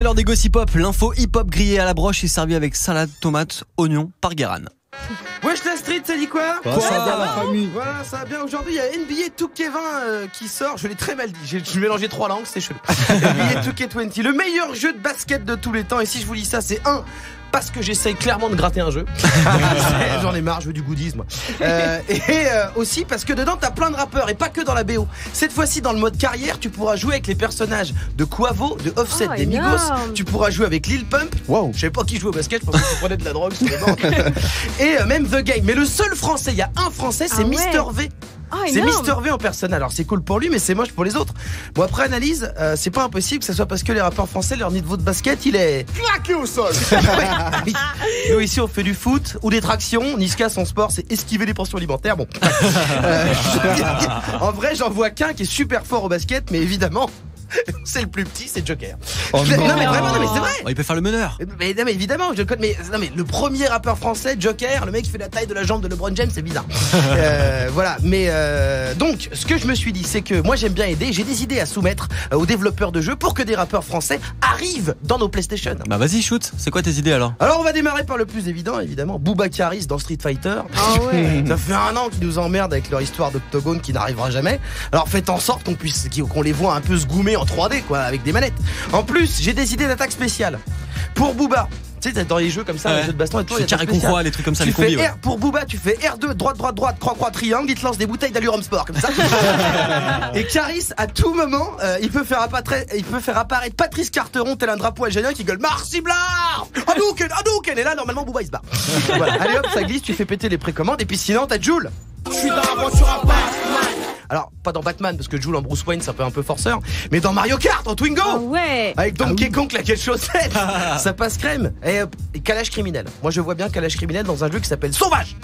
l'heure des Gossip Hop. L'info hip-hop grillée à la broche est servie avec salade, tomate, oignon par Guéran. Wesh la street, ça dit quoi? Ça va la famille. Voilà, ça va bien. Aujourd'hui, il y a NBA 2K20 qui sort. Je l'ai très mal dit. J'ai mélangé 3 langues, c'est chelou. NBA 2K20, le meilleur jeu de basket de tous les temps. Et si je vous dis ça, c'est parce que j'essaye clairement de gratter un jeu. J'en ai marre, je veux du goodies moi. Aussi parce que dedans t'as plein de rappeurs et pas que dans la BO. Cette fois-ci dans le mode carrière, tu pourras jouer avec les personnages de Quavo, de Offset, des Migos. Tu pourras jouer avec Lil Pump. Wow. Je sais pas qui joue au basket, je pense que tu prenais de la drogue sur les bancs. Et même The Game. Mais le seul français, il y a un français, c'est Mister V. C'est Mister V en personne. Alors c'est cool pour lui, mais c'est moche pour les autres. Bon, après analyse, c'est pas impossible que ce soit parce que les rappeurs français, leur niveau de basket, il est Claqué au sol. Nous ici on fait du foot ou des tractions. Niska, son sport, c'est esquiver les pensions alimentaires. Bon, en vrai, j'en vois qu'un qui est super fort au basket, mais évidemment, c'est le plus petit, c'est Joker. Oh non. Non mais vraiment, non mais c'est vrai. Il peut faire le meneur. Mais non mais évidemment, mais le premier rappeur français, Joker, le mec qui fait la taille de la jambe de LeBron James, c'est bizarre. Voilà, mais donc ce que je me suis dit, c'est que moi j'aime bien aider. J'ai des idées à soumettre aux développeurs de jeux pour que des rappeurs français arrivent dans nos PlayStation. Bah vas-y, shoot. C'est quoi tes idées alors? Alors on va démarrer par le plus évident, évidemment. Booba Caris dans Street Fighter. Ah ouais. Ça fait 1 an qu'ils nous emmerdent avec leur histoire d'octogone qui n'arrivera jamais. Alors faites en sorte qu'on les voit un peu se goumer en 3D quoi, avec des manettes. En plus, j'ai des idées d'attaque spéciale pour Booba. Tu sais, dans les jeux comme ça, les jeux de baston et tout, il y a carré con croix, les trucs comme ça, les combis. Pour Booba, tu fais R2, droite, croix, triangle, il te lance des bouteilles d'Allurum Sport, comme ça. Et Caris, à tout moment, il peut faire apparaître Patrice Carteron, tel un drapeau algérien qui gueule Marcy Blard! Hadouken! Et là, normalement, Booba, il se barre. Voilà. Allez hop, ça glisse, tu fais péter les précommandes, et puis sinon, t'as Jul. Je suis dans l'aventure à Batman. Alors, pas dans Batman, parce que Jul en Bruce Wayne, c'est un peu forceur, mais dans Mario Kart, en Twingo! Ah ouais. Avec Donkey Kong, la quelle chaussette! Ça passe crème! Et Calage Criminel. Moi, je vois bien Calage Criminel dans un jeu qui s'appelle Sauvage!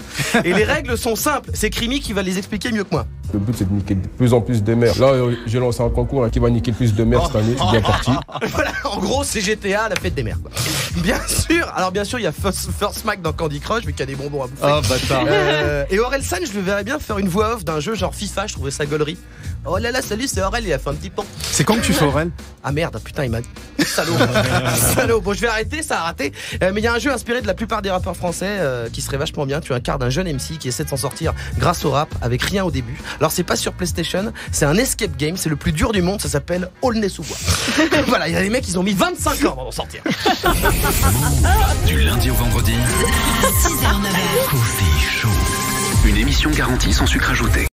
Et les règles sont simples. C'est Crimi qui va les expliquer mieux que moi. Le but c'est de niquer de plus en plus de mers. Là j'ai lancé un concours qui va niquer le plus de mers cette année, c'est bien parti. Voilà, en gros c'est GTA, la fête des mers quoi. Bien sûr il y a First Smack dans Candy Crush mais qu'il y a des bonbons à bouffer. Oh bâtard. Et Orelsan, je le verrais bien faire une voix off d'un jeu genre FIFA, je trouvais ça gaulerie. Oh là là, salut, c'est Aurel, il a fait un petit pont. C'est quand que tu fais Aurel? Ah merde, putain, il m'a... Salaud. Salaud. Bon, je vais arrêter, ça a raté. Mais il y a un jeu inspiré de la plupart des rappeurs français qui serait vachement bien. Tu incarnes un jeune MC qui essaie de s'en sortir grâce au rap, avec rien au début. Alors, c'est pas sur PlayStation, c'est un escape game, c'est le plus dur du monde, ça s'appelle Aulnay-sous-Bois. Voilà, il y a des mecs, ils ont mis 25 ans avant d'en sortir. Du lundi au vendredi, 6h-9h. Coffee Show. Une émission garantie sans sucre ajouté.